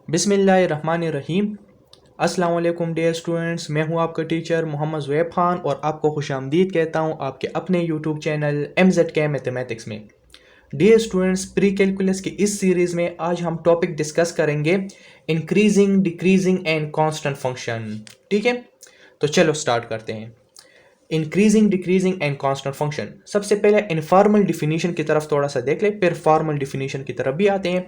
बिस्मिल्लाहिर्रहमानिर्रहीम। अस्सलाम वालेकुम डियर स्टूडेंट्स, मैं हूं आपका टीचर मोहम्मद ज़ुएब खान और आपको खुशामदीद कहता हूं आपके अपने यूट्यूब चैनल MZK मैथमेटिक्स में। डियर स्टूडेंट्स, प्री कैलकुलस की इस सीरीज़ में आज हम टॉपिक डिस्कस करेंगे increasing, decreasing and constant function. ठीक है, तो चलो स्टार्ट करते हैं। Increasing, decreasing and constant function. सबसे पहले इनफॉर्मल डिफिनीशन की तरफ थोड़ा सा देख ले, फिर फॉर्मल डिफिनीशन की तरफ भी आते हैं।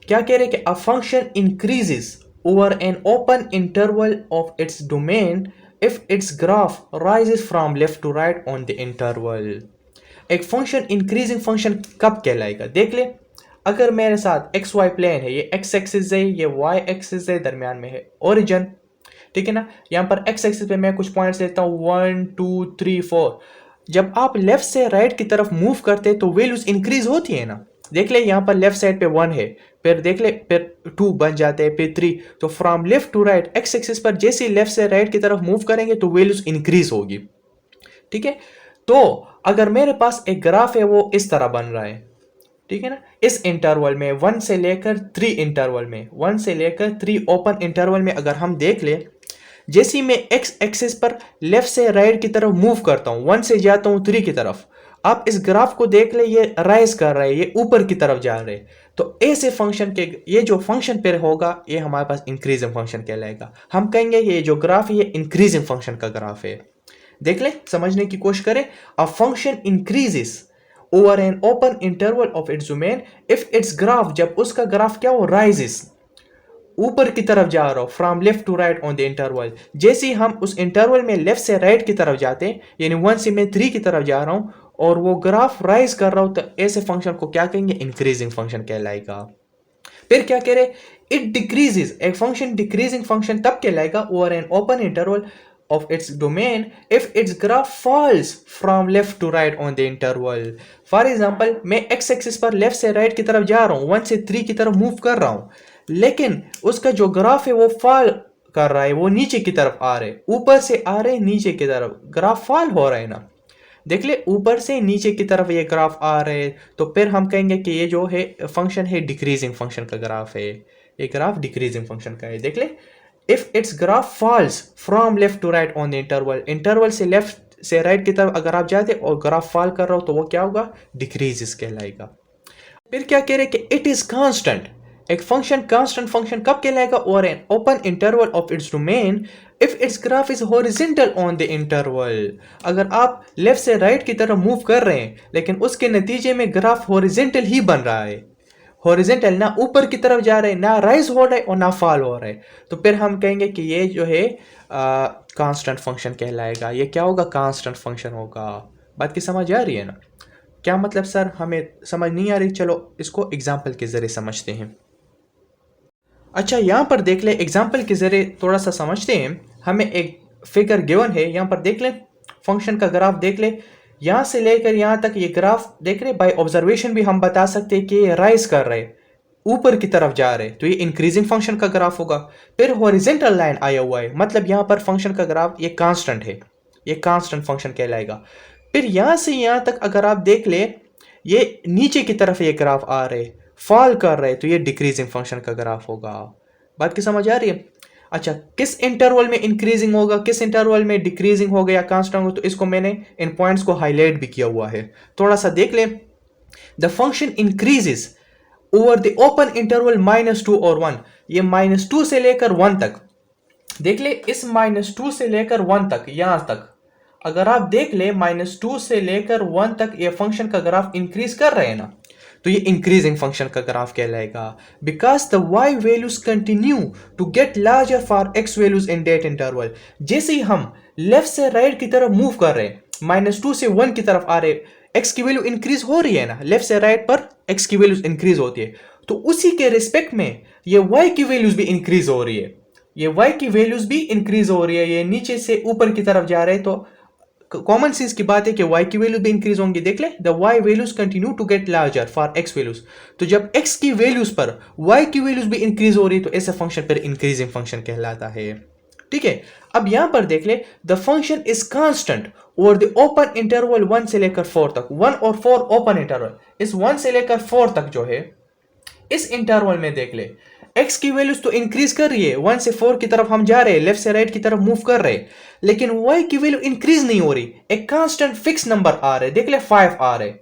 क्या कह रहे हैं कि a function increases over an open interval of its domain if its graph rises from left to right on the interval. एक फंक्शन इंक्रीजिंग फंक्शन कब कहलाएगा, देख ले। अगर मेरे साथ एक्स वाई प्लेन है, ये एक्स एक्सिस है, ये वाई एक्सिस है, दरमियान में है ओरिजिन। ठीक है ना, यहाँ पर एक्स एक्सिस पे मैं कुछ पॉइंट्स लेता हूँ 1 2 3 4। जब आप लेफ्ट से राइट की तरफ मूव करते हैं तो वैल्यूज इंक्रीज होती है ना। देख ले, यहाँ पर लेफ्ट साइड पे 1 है, फिर देख ले, फिर 2 बन जाते हैं, फिर 3। तो from left to right X axis पर जैसे ही लेफ्ट से राइट की तरफ मूव करेंगे तो वैल्यूज इंक्रीज होगी। ठीक है, तो अगर मेरे पास एक ग्राफ है वो इस तरह बन रहा है, ठीक है ना, इस इंटरवल में 1 से लेकर 3 इंटरवल में, 1 से लेकर 3 ओपन इंटरवल में अगर हम देख ले, जैसे ही मैं एक्स एक्सिस पर लेफ्ट से राइट की तरफ मूव करता हूं, 1 से जाता हूं 3 की तरफ, आप इस ग्राफ को देख ले, ये राइज कर रहा है, ये ऊपर की तरफ जा रहे हैं। तो ऐसे फंक्शन के ये जो फंक्शन पे होगा ये हमारे पास इंक्रीजिंग फंक्शन कहलाएगा। हम कहेंगे ये जो ग्राफ है ये इंक्रीजिंग फंक्शन का ग्राफ है। देख ले, समझने की कोशिश करें। अ function increases over an open interval of its domain if its graph, जब उसका ग्राफ क्या हो, राइजेस, ऊपर की तरफ जा रहा हो, from left to right on the interval. जैसे ही हम उस इंटरवल में लेफ्ट से राइट की तरफ जाते हैं, यानी 1 से मैं 3 की तरफ जा रहा हूं और वो ग्राफ राइज कर रहा हूं, तो ऐसे फंक्शन को क्या कहेंगे, इंक्रीजिंग फंक्शन कहलाएगा। फिर क्या कह रहे, इट डिक्रीजेस, एक फंक्शन डिक्रीजिंग फंक्शन तब कहलाएगा over an open interval of its domain if its graph falls from left to right on the interval। for example, मैं x एक्सिस पर लेफ्ट से राइट की तरफ जा रहा हूं, 1 से 3 की तरफ मूव कर रहा हूं, लेकिन उसका जो ग्राफ है वो फॉल कर रहा है, वो नीचे की तरफ आ रहे, ऊपर से आ रहे नीचे की तरफ, ग्राफ फॉल हो रहा है ना। देख ले, ऊपर से नीचे की तरफ ये ग्राफ आ रहे हैं, तो फिर हम कहेंगे कि ये जो है फंक्शन है डिक्रीजिंग फंक्शन का ग्राफ है, ये ग्राफ डिक्रीजिंग फंक्शन का है। देख ले, if its graph falls from left to right on the interval, interval से लेफ्ट से राइट की तरफ अगर आप जाते और ग्राफ फॉल कर रहा हो तो वो क्या होगा, डिक्रीजेस कहलाएगा। फिर क्या कह रहे हैं कि इट इज कांस्टेंट, एक फंक्शन कांस्टेंट फंक्शन कब कहलाएगा, और N open interval of its domain if its graph is horizontal on the interval. अगर आप लेफ्ट से राइट की तरफ मूव कर रहे हैं लेकिन उसके नतीजे में ग्राफ हॉरिजॉन्टल ही बन रहा है, हॉरिजॉन्टल, ना ऊपर की तरफ जा रहे हैं, ना राइज हो रहा है और ना फॉल हो रहा है, तो फिर हम कहेंगे कि ये जो है कांस्टेंट फंक्शन कहलाएगा। ये क्या होगा, कांस्टेंट फंक्शन होगा। बात की समझ आ रही है ना। क्या मतलब सर, हमें समझ नहीं आ रही, चलो इसको एग्जाम्पल के जरिए समझते हैं। अच्छा, यहाँ पर देख ले, एग्जाम्पल के जरिए थोड़ा सा समझते हैं। हमें एक फिगर गिवन है, यहाँ पर देख ले, फंक्शन का ग्राफ देख ले, यहाँ से लेकर यहाँ तक ये ग्राफ देख रहे, बाय ऑब्जर्वेशन भी हम बता सकते हैं कि ये राइज कर रहे, ऊपर की तरफ जा रहे, तो ये इंक्रीजिंग फंक्शन का ग्राफ होगा। फिर हॉरिजॉन्टल लाइन आया हुआ है, मतलब यहाँ पर फंक्शन का ग्राफ ये कांस्टेंट है, ये कांस्टेंट फंक्शन कहलाएगा। फिर यहाँ से यहाँ तक अगर आप देख ले, ये नीचे की तरफ ये ग्राफ आ रहे, फॉल कर रहे, तो ये डिक्रीजिंग फंक्शन का ग्राफ होगा। बात की समझ आ रही है। अच्छा, किस इंटरवल में इंक्रीजिंग होगा, किस इंटरवल में डिक्रीजिंग होगा या कांस्टेंट होगा, तो इसको मैंने इन पॉइंट्स को हाईलाइट भी किया हुआ है, थोड़ा सा देख ले। The function increases over the open interval -2 और 1, ये -2 से लेकर 1 तक, देख ले, इस -2 से लेकर 1 तक, यहां तक अगर आप देख ले, -2 से लेकर 1 तक ये फंक्शन का ग्राफ इंक्रीज कर रहे हैं ना, तो ये इंक्रीजिंग फंक्शन का ग्राफ कहलाएगा। Because the y values continue to get larger for x values in that interval. जैसे ही हम लेफ्ट से राइट की तरफ मूव कर रहे हैं, -2 से 1 की तरफ आ रहे, x की वैल्यू इंक्रीज हो रही है ना, लेफ्ट से राइट पर x की वैल्यूज इंक्रीज होती है, तो उसी के रिस्पेक्ट में ये y की वैल्यूज भी इंक्रीज हो रही है, ये y की वैल्यूज भी इंक्रीज हो रही है, ये नीचे से ऊपर की तरफ जा रहे हैं, तो कॉमन सेंस की बात है कि y की वैल्यू भी इंक्रीज होंगी। देख ले, the y values continue to get larger for x values, तो जब x की वैल्यूज पर y की वैल्यूज भी इंक्रीज हो रही है तो ऐसे फंक्शन पर इंक्रीजिंग फंक्शन कहलाता है। ठीक है, अब यहां पर देख ले, the function is constant over the open interval 1 से लेकर 4 तक, 1 और 4 ओपन इंटरवल, इस 1 से लेकर 4 तक जो है इस इंटरवल में देख ले x की वैल्यूज तो इंक्रीज कर रही है, 1 से 4 की तरफ हम जा रहे हैं, लेफ्ट से राइट की तरफ मूव कर रहे हैं, लेकिन y की वैल्यू इंक्रीज नहीं हो रही, एक कांस्टेंट फिक्स नंबर आ रहे, देख ले 5 आ रहे,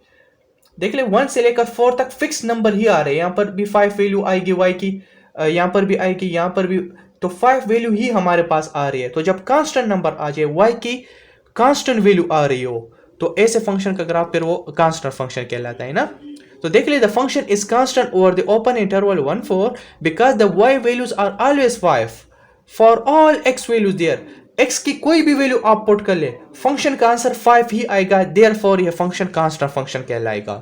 देख ले 1 से लेकर 4 तक फिक्स नंबर ही आ रहे हैं, यहां पर भी 5 वैल्यू आएगी y की, यहां पर भी आएगी, यहां पर भी, तो 5 वैल्यू ही हमारे पास आ रही है। तो जब कांस्टेंट नंबर आ जाए, y की कांस्टेंट वैल्यू आ रही हो, तो ऐसे फंक्शन का ग्राफ फिर वो कांस्टेंट फंक्शन कहलाता है ना। तो देख ले the function is constant over the open interval 1 4 because the y values are always 5 for all x values there, x की कोई भी वैल्यू आप पुट कर ले, फंक्शन का आंसर 5 ही आएगा, देयरफॉर यह फंक्शन कांस्टेंट फंक्शन कहलाएगा।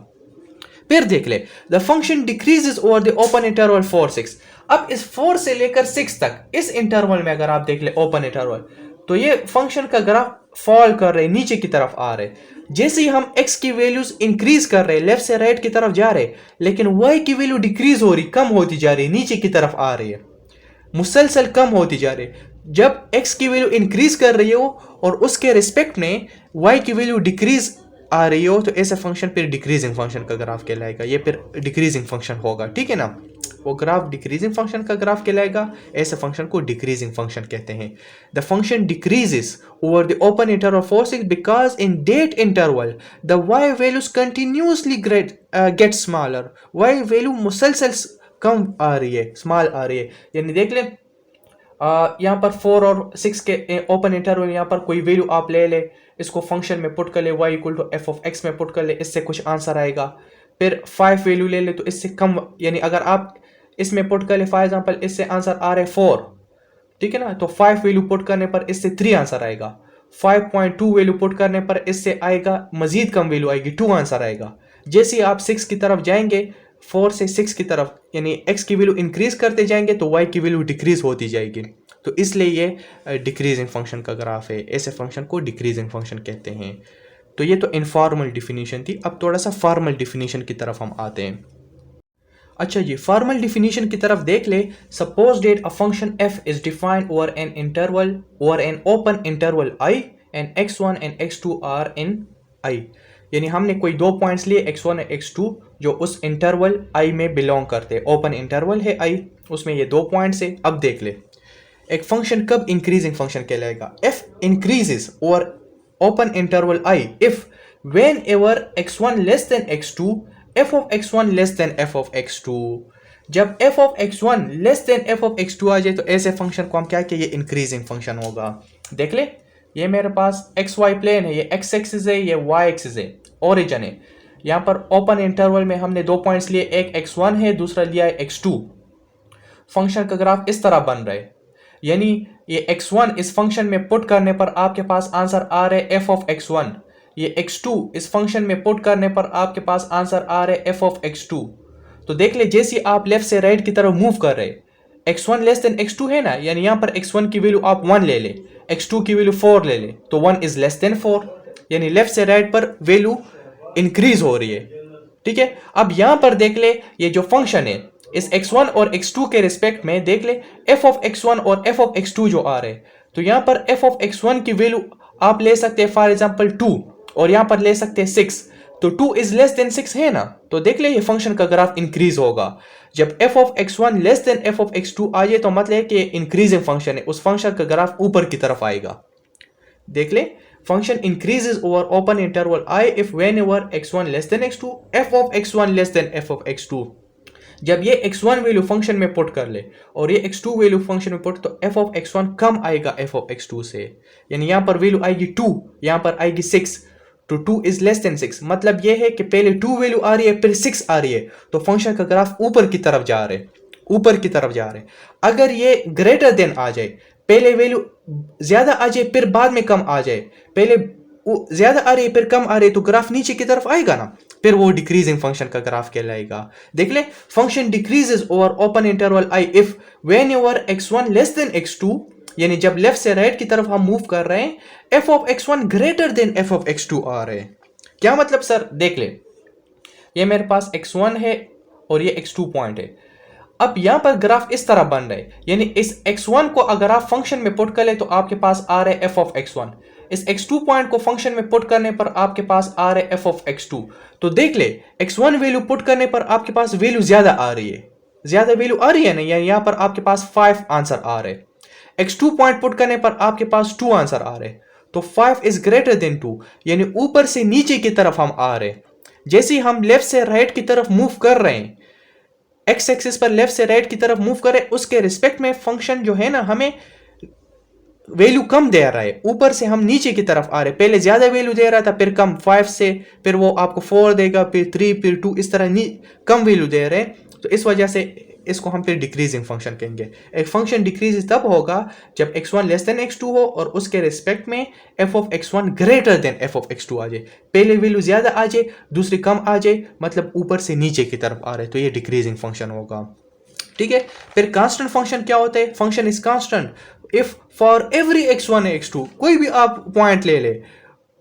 फिर देख ले the function decreases over the open interval 4 6, अब इस 4 से लेकर 6 तक इस इंटरवल में अगर आप देख ले ओपन इंटरवल, तो ये फंक्शन का ग्राफ फॉल कर रहे, नीचे की तरफ आ रहे, जैसे ही हम x की वैल्यूज इंक्रीज कर रहे, लेफ्ट से राइट की तरफ जा रहे, लेकिन y की वैल्यू डिक्रीज हो रही, कम होती जा रही, नीचे की तरफ आ रही है, मुसलसल कम होती जा रही। जब x की वैल्यू इंक्रीज कर रही हो और उसके रिस्पेक्ट में y की वैल्यू डिक्रीज आ रही हो, तो ऐसा फंक्शन फिर डिक्रीजिंग फंक्शन का ग्राफ कहलाएगा, ये फिर डिक्रीजिंग फंक्शन होगा, ठीक है ना। वो ग्राफ डिक्रीजिंग फंक्शन का ग्राफ कहलाएगा, ऐसे फंक्शन को डिक्रीजिंग फंक्शन कहते हैं। The function decreases over the open interval 4 6 because in that interval the y values continuously get smaller, y value मुसलसल कम आ रही है, स्मॉल आ रही है, यानी देख ले यहाँ पर 4 और 6 के ओपन इंटरवल, यहाँ पर कोई वैल्यू आप ले ले, इसको फंक्शन में पुट कर ले, y equal to F of X में पुट कर ले, इससे कुछ आंसर आएगा। फिर 5 वैल्यू ले ले तो इससे कम, यानी अगर आप इसमें पुट कर ले फॉर एग्जांपल, इससे आंसर आ रहे 4, ठीक है ना, तो 5 वैल्यू पुट करने पर इससे 3 आंसर आएगा, 5.2 वैल्यू पुट करने पर इससे आएगा मजीद कम वैल्यू आएगी, 2 आंसर आएगा। जैसे आप 6 की तरफ जाएंगे, 4 से 6 की तरफ, यानी x की वैल्यू इंक्रीज करते जाएंगे तो y की वैल्यू डिक्रीज होती जाएगी, तो इसलिए ये डिक्रीजिंग फंक्शन का ग्राफ है, ऐसे फंक्शन को डिक्रीजिंग फंक्शन कहते हैं। तो ये तो इनफॉर्मल डिफिनीशन थी, अब थोड़ा सा फॉर्मल डिफिनीशन की तरफ हम आते हैं। अच्छा जी, फॉर्मल डिफिनीशन की तरफ देख ले, suppose that a function f is defined over an interval, over an open interval i and x1 and x2 are in i, यानी हमने कोई दो पॉइंट्स लिए x1 और x2 जो उस इंटरवल i में बिलोंग करते हैं, ओपन इंटरवल है i, उसमें ये दो पॉइंट्स है। अब देख ले एक फंक्शन कब इंक्रीजिंग फंक्शन कहलाएगा, f increases over open interval i if when ever x1 less than x2 f of x1 less than f of x2, जब f of x1 less than f of x2 आ जाए तो ऐसे function को हम क्या कहेंगे, इंक्रीजिंग फंक्शन होगा। देख ले ये मेरे पास xy प्लेन है, ये x एक्सिस है, ये y एक्सिस है, ओरिजिन है। यहाँ पर ओपन इंटरवल में हमने दो पॉइंट्स लिए, एक x1 है, दूसरा लिया है x2। फंक्शन का ग्राफ इस तरह बन रहा है, यानी ये x1 इस फंक्शन में पुट करने पर आपके पास आंसर आ रहा है f of x1, ये x2 इस फंक्शन में पुट करने पर आपके पास आंसर आ रहा है f of x2। तो देख ले जैसे आप लेफ्ट से राइट की तरफ मूव कर रहे, x1 लेस देन x2 है ना, यानी यहाँ पर x1 की वैल्यू आप 1 ले ले, x2 की वैल्यू 4 ले ले, तो 1 इज लेस देन 4, यानी लेफ्ट से राइट पर वैल्यू इंक्रीज हो रही है, ठीक है। अब यहाँ पर देख ले ये जो फंक्शन है इस x1 और x2 के रिस्पेक्ट में देख ले f of x1 और f of x2 जो आ रहे हैं, तो यहाँ पर f of x1 की वैल्यू आप ले सकते हैं फॉर एग्जांपल 2 और यहाँ पर ले सकते हैं 6, तो 2 इज लेस देन 6 है ना, तो देख ले ये फंक्शन का ग्राफ इंक्रीज होगा। जब f of x1 less than f of x2 आ जाए तो मतलब है कि इंक्रीजिंग फंक्शन है, उस फंक्शन का ग्राफ ऊपर की तरफ आएगा। देख ले function increases over open interval i if whenever x1 less than x2 f of x1 less than f of x2। जब ये x1 वैल्यू फंक्शन में पुट कर ले और ये x2 वैल्यू फंक्शन में पुट, तो f of x1 कम आएगा f of x2 से, यानी यहाँ पर वैल्यू आएगी 2, यहाँ पर आएगी 6, तो 2 इज लेस देन 6, मतलब ये है कि पहले 2 वैल्यू आ रही है फिर 6 आ रही है, तो फंक्शन का ग्राफ ऊपर की तरफ जा रहे, ऊपर की तरफ जा रहे। अगर ये ग्रेटर देन आ जाए, पहले वैल्यू ज्यादा आ जाए फिर बाद में कम आ जाए, पहले ज्यादा आ रही है फिर कम आ रही है, तो ग्राफ नीचे की तरफ आएगा ना, फिर वो डिक्रीजिंग फंक्शन का ग्राफ कहलाएगा। देख ले function decreases over open interval i if whenever x1 less than x2, यानी जब लेफ्ट से राइट की तरफ हम मूव कर रहे हैं f of x1 greater than f of x2 आ रहे हैं। क्या मतलब सर, देख ले ये मेरे पास x1 है और ये x2 पॉइंट है, अब यहां पर ग्राफ इस तरह बन रहा है, यानी इस x1 को अगर आप फंक्शन में पुट कर ले तो आपके पास आ रहा है f of x1, इस x2 पॉइंट को फंक्शन में पुट करने पर आपके पास आ रहा है f of x2। तो देख ले x1 वैल्यू पुट करने पर आपके पास वैल्यू ज्यादा आ रही है, ज्यादा वैल्यू आ रही है ना, यानी यहाँ पर आपके पास 5 आंसर आ रहे, x2 पॉइंट पुट करने पर आपके पास 2 आंसर आ रहे, तो 5 इज ग्रेटर देन 2, यानी ऊपर से नीचे की तरफ हम आ रहे। जैसे ही हम लेफ्ट से राइट की तरफ मूव कर रहे हैं, एक्स एक्सिस पर लेफ्ट से राइट की तरफ मूव करें, उसके रिस्पेक्ट में फंक्शन जो है ना हमें वैल्यू कम दे रहा है, ऊपर से हम नीचे की तरफ आ रहे। पहले ज्यादा वैल्यू दे रहा था, फिर कम, 5 से फिर वो आपको 4 देगा, फिर 3, फिर 2, इस तरह कम वैल्यू दे रहे हैं। तो इस वजह से इसको हम फिर डिक्रीजिंग फंक्शन कहेंगे। एक फंक्शन डिक्रीज तब होगा जब x1 लेस देन x2 हो और उसके रिस्पेक्ट में f of x1 greater than f of x2 आ जाए। पहले वैल्यू ज्यादा आ जाए, दूसरी कम आ जाए, मतलब ऊपर से नीचे की तरफ आ रहे, तो ये डिक्रीजिंग फंक्शन होगा। ठीक है। फिर कांस्टेंट फंक्शन क्या होता है? Function is constant if for every x1 x2, कोई भी आप पॉइंट ले ले,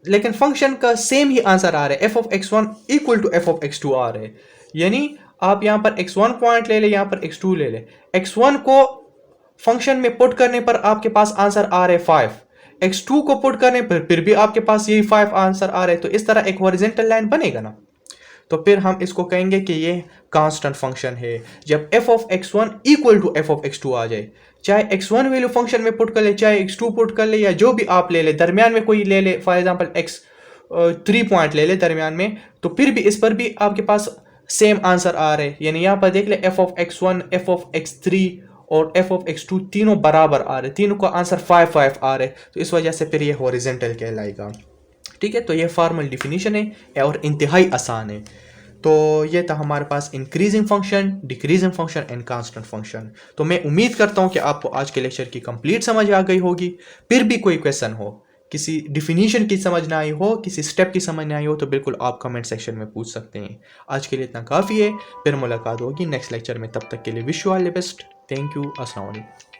लेकिन फंक्शन का सेम ही आंसर आ रहा है, f of x1 equal to f of x2 आ रहे। यानी आप यहां पर x1 पॉइंट ले ले, यहां पर x2 ले ले, x1 को फंक्शन में पुट करने पर आपके पास आंसर आ रहे 5, x2 को पुट करने पर फिर भी आपके पास यही 5 आंसर आ रहे, तो इस तरह एक हॉरिजॉन्टल लाइन बनेगा ना। तो फिर हम इसको कहेंगे कि ये कांस्टेंट फंक्शन है जब f of x1 equal to f of x2 आ जाए। चाहे x1 वैल्यू फंक्शन में पुट कर ले, चाहे x2 पुट कर ले, या जो भी आप ले ले, दरमियान में कोई ले ले, फॉर एग्जांपल x3 पॉइंट ले ले दरमियान में, तो फिर भी इस पर भी आपके पास सेम आंसर आ रहे। यानी यहां पर देख ले f of x1, f of x3 और f ऑफ x2 तीनों बराबर आ रहे, तीनों का आंसर 5 5 आ रहे, तो इस वजह से फिर ये हॉरिजॉन्टल कहलाएगा। ठीक है, तो ये फॉर्मल डिफिनीशन है और इंतहाई आसान है। तो ये था हमारे पास increasing function, decreasing function and constant function. तो मैं उम्मीद करता हूँ कि आपको आज के लेक्चर की कंप्लीट समझ आ गई होगी। फिर भी कोई क्वेश्चन हो, किसी डिफिनीशन की समझ ना आई हो, किसी स्टेप की समझ ना आई हो, तो बिल्कुल आप कमेंट सेक्शन में पूछ सकते हैं। आज के लिए इतना काफ़ी है, फिर मुलाकात होगी नेक्स्ट लेक्चर में। तब तक के लिए wish you all the best. Thank you. अस्सलाम वालेकुम।